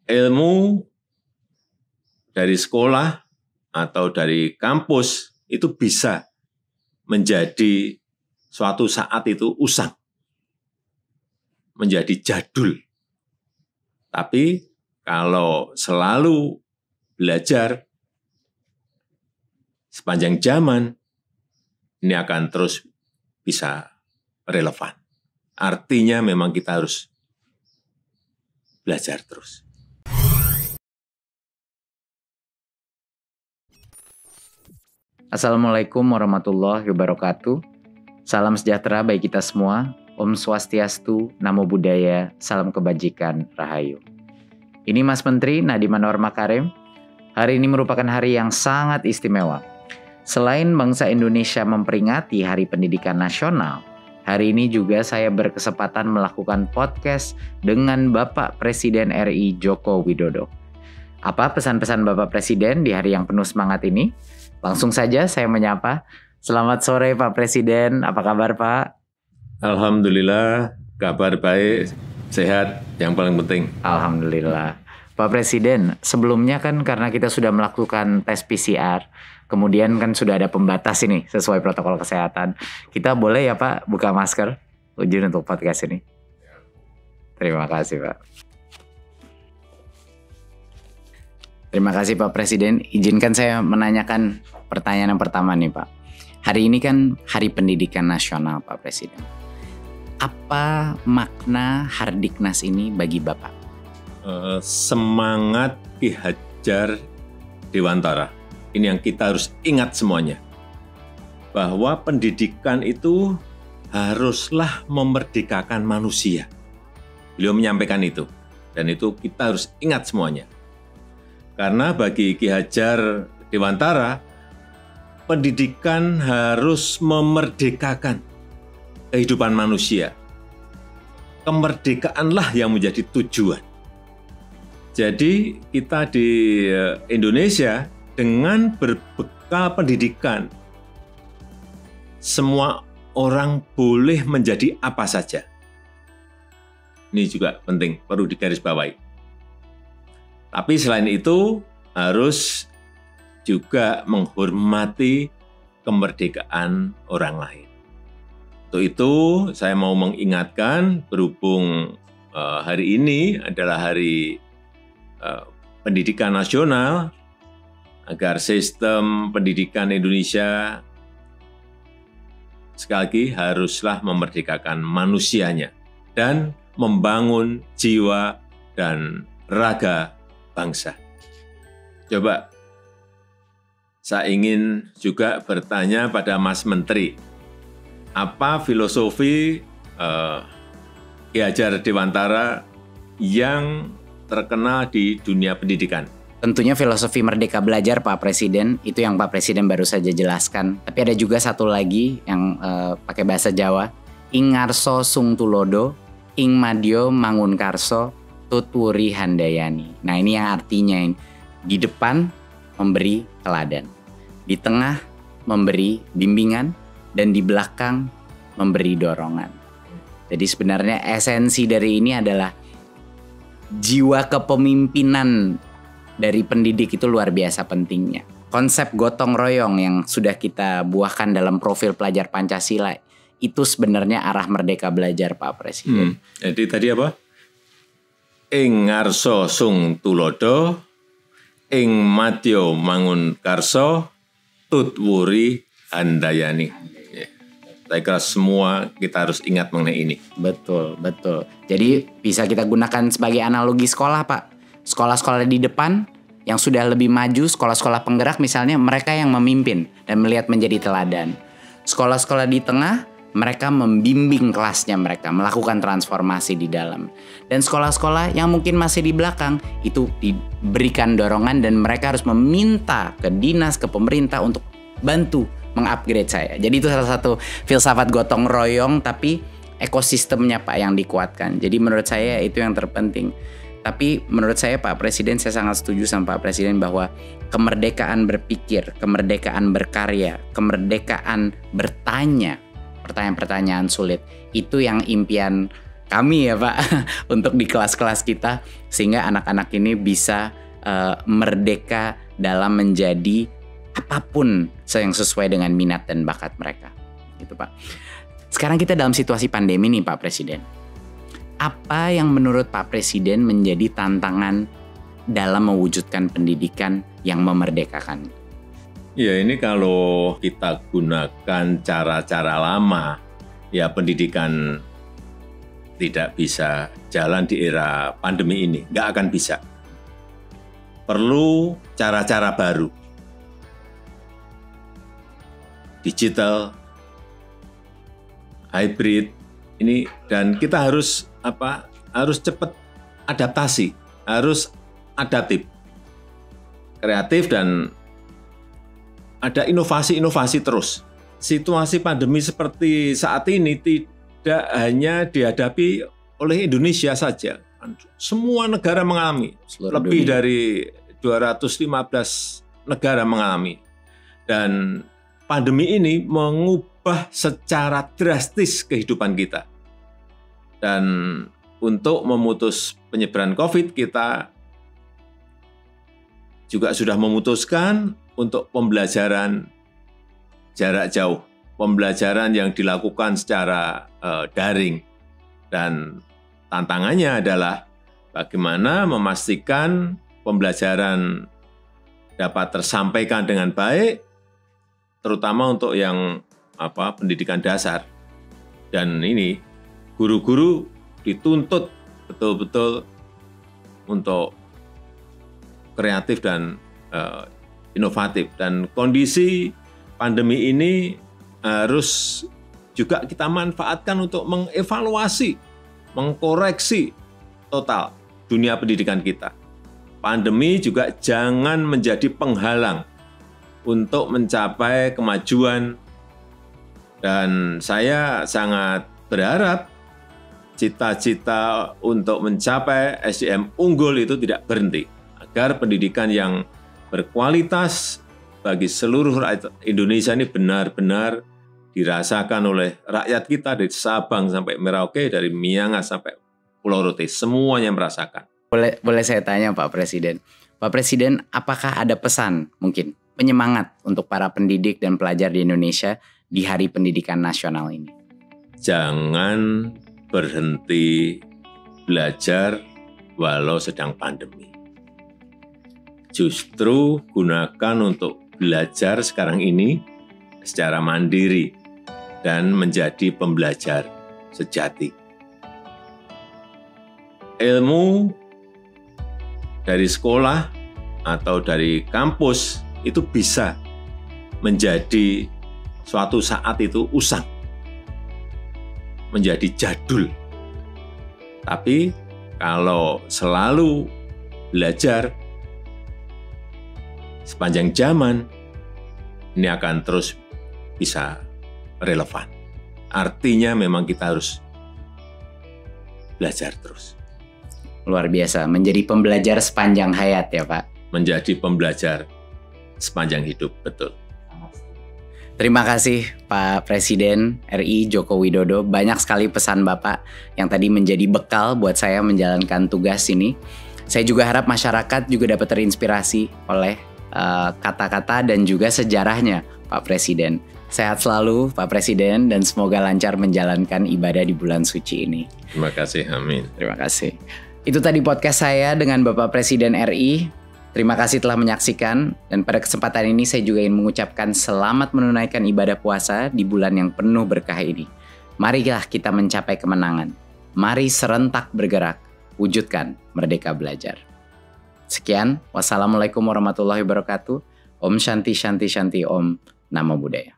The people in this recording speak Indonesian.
ilmu dari sekolah atau dari kampus itu bisa menjadi suatu saat itu usang, menjadi jadul. Tapi kalau selalu belajar sepanjang zaman, ini akan terus bisa relevan. Artinya memang kita harus belajar terus. Assalamualaikum warahmatullahi wabarakatuh. Salam sejahtera bagi kita semua. Om Swastiastu, Namo Buddhaya, salam kebajikan, Rahayu. Ini Mas Menteri Nadiem Anwar Makarim. Hari ini merupakan hari yang sangat istimewa. Selain bangsa Indonesia memperingati Hari Pendidikan Nasional, hari ini juga saya berkesempatan melakukan podcast dengan Bapak Presiden RI Joko Widodo. Apa pesan-pesan Bapak Presiden di hari yang penuh semangat ini? Langsung saja saya menyapa. Selamat sore Pak Presiden, apa kabar Pak? Alhamdulillah, kabar baik, sehat, yang paling penting. Alhamdulillah. Pak Presiden, sebelumnya kan karena kita sudah melakukan tes PCR, kemudian kan sudah ada pembatas ini sesuai protokol kesehatan. Kita boleh ya Pak buka masker? Izin untuk podcast ini. Terima kasih Pak. Terima kasih Pak Presiden. Izinkan saya menanyakan pertanyaan yang pertama nih Pak. Hari ini kan Hari Pendidikan Nasional Pak Presiden. Apa makna Hardiknas ini bagi Bapak? Semangat Ki Hajar Dewantara. Ini yang kita harus ingat semuanya. Bahwa pendidikan itu haruslah memerdekakan manusia. Beliau menyampaikan itu. Dan itu kita harus ingat semuanya. Karena bagi Ki Hajar Dewantara, pendidikan harus memerdekakan kehidupan manusia. Kemerdekaanlah yang menjadi tujuan. Jadi kita di Indonesia dengan berbekal pendidikan, semua orang boleh menjadi apa saja. Ini juga penting, perlu digarisbawahi. Tapi selain itu harus juga menghormati kemerdekaan orang lain. Untuk itu saya mau mengingatkan berhubung hari ini adalah hari pendidikan nasional, agar sistem pendidikan Indonesia sekali lagi haruslah memerdekakan manusianya dan membangun jiwa dan raga bangsa. Coba saya ingin juga bertanya pada Mas Menteri, apa filosofi Ki Hajar Dewantara yang terkenal di dunia pendidikan? Tentunya filosofi Merdeka Belajar Pak Presiden, itu yang Pak Presiden baru saja jelaskan. Tapi ada juga satu lagi yang pakai bahasa Jawa, ing ngarso sung tulodo, ing madyo mangun karso, tutwuri handayani. Nah ini yang artinya di depan memberi teladan, di tengah memberi bimbingan, dan di belakang memberi dorongan. Jadi sebenarnya esensi dari ini adalah jiwa kepemimpinan dari pendidik itu luar biasa pentingnya. Konsep gotong royong yang sudah kita buahkan dalam profil pelajar Pancasila itu sebenarnya arah Merdeka Belajar Pak Presiden. Jadi tadi apa? Ing ngarso sung tulodo, ing madyo mangun karso, tutwuri handayani. Saya kira semua kita harus ingat mengenai ini. Betul, betul. Jadi bisa kita gunakan sebagai analogi sekolah Pak. Sekolah-sekolah di depan yang sudah lebih maju, sekolah-sekolah penggerak misalnya, mereka yang memimpin dan melihat menjadi teladan. Sekolah-sekolah di tengah, mereka membimbing kelasnya mereka, melakukan transformasi di dalam. Dan sekolah-sekolah yang mungkin masih di belakang, itu diberikan dorongan dan mereka harus meminta ke dinas, ke pemerintah untuk bantu mengupgrade saya. Jadi itu salah satu filsafat gotong royong, tapi ekosistemnya Pak yang dikuatkan. Jadi menurut saya itu yang terpenting. Tapi menurut saya Pak Presiden, saya sangat setuju sama Pak Presiden bahwa kemerdekaan berpikir, kemerdekaan berkarya, kemerdekaan bertanya, pertanyaan-pertanyaan sulit, itu yang impian kami ya Pak untuk di kelas-kelas kita sehingga anak-anak ini bisa merdeka dalam menjadi apapun yang sesuai dengan minat dan bakat mereka. Gitu Pak. Sekarang kita dalam situasi pandemi nih Pak Presiden. Apa yang menurut Pak Presiden menjadi tantangan dalam mewujudkan pendidikan yang memerdekakan? Ya ini kalau kita gunakan cara-cara lama, ya pendidikan tidak bisa jalan di era pandemi ini, nggak akan bisa. Perlu cara-cara baru. Digital, hybrid, ini dan kita harus harus cepat adaptasi, harus adaptif, kreatif dan ada inovasi-inovasi terus. Situasi pandemi seperti saat ini tidak hanya dihadapi oleh Indonesia saja. Semua negara mengalami, lebih dari 215 negara mengalami. Dan pandemi ini mengubah secara drastis kehidupan kita. Dan untuk memutus penyebaran COVID, kita juga sudah memutuskan untuk pembelajaran jarak jauh, pembelajaran yang dilakukan secara daring. Dan tantangannya adalah bagaimana memastikan pembelajaran dapat tersampaikan dengan baik, terutama untuk yang pendidikan dasar. Dan ini guru-guru dituntut betul-betul untuk kreatif dan inovatif. Dan kondisi pandemi ini harus juga kita manfaatkan untuk mengevaluasi, mengkoreksi total dunia pendidikan kita. Pandemi juga jangan menjadi penghalang untuk mencapai kemajuan. Dan saya sangat berharap cita-cita untuk mencapai SDM unggul itu tidak berhenti. Agar pendidikan yang berkualitas bagi seluruh rakyat Indonesia ini benar-benar dirasakan oleh rakyat kita dari Sabang sampai Merauke, dari Miangas sampai Pulau Rote, semuanya merasakan. Boleh saya tanya Pak Presiden. Pak Presiden, apakah ada pesan mungkin penyemangat untuk para pendidik dan pelajar di Indonesia di Hari Pendidikan Nasional ini? Jangan berhenti belajar walau sedang pandemi. Justru gunakan untuk belajar sekarang ini secara mandiri dan menjadi pembelajar sejati. Ilmu dari sekolah atau dari kampus itu bisa menjadi suatu saat itu usang, menjadi jadul. Tapi kalau selalu belajar sepanjang zaman, ini akan terus bisa relevan. Artinya memang kita harus belajar terus. Luar biasa, menjadi pembelajar sepanjang hayat ya Pak. Menjadi pembelajar sepanjang hidup, betul. Terima kasih Pak Presiden RI Joko Widodo. Banyak sekali pesan Bapak yang tadi menjadi bekal buat saya menjalankan tugas ini. Saya juga harap masyarakat juga dapat terinspirasi oleh kata-kata dan juga sejarahnya Pak Presiden. Sehat selalu Pak Presiden dan semoga lancar menjalankan ibadah di bulan suci ini. Terima kasih, amin. Terima kasih. Itu tadi podcast saya dengan Bapak Presiden RI. Terima kasih telah menyaksikan dan pada kesempatan ini saya juga ingin mengucapkan selamat menunaikan ibadah puasa di bulan yang penuh berkah ini. Marilah kita mencapai kemenangan. Mari serentak bergerak, wujudkan merdeka belajar. Sekian, wassalamualaikum warahmatullahi wabarakatuh. Om Shanti Shanti Shanti Om. Namo Buddhaya.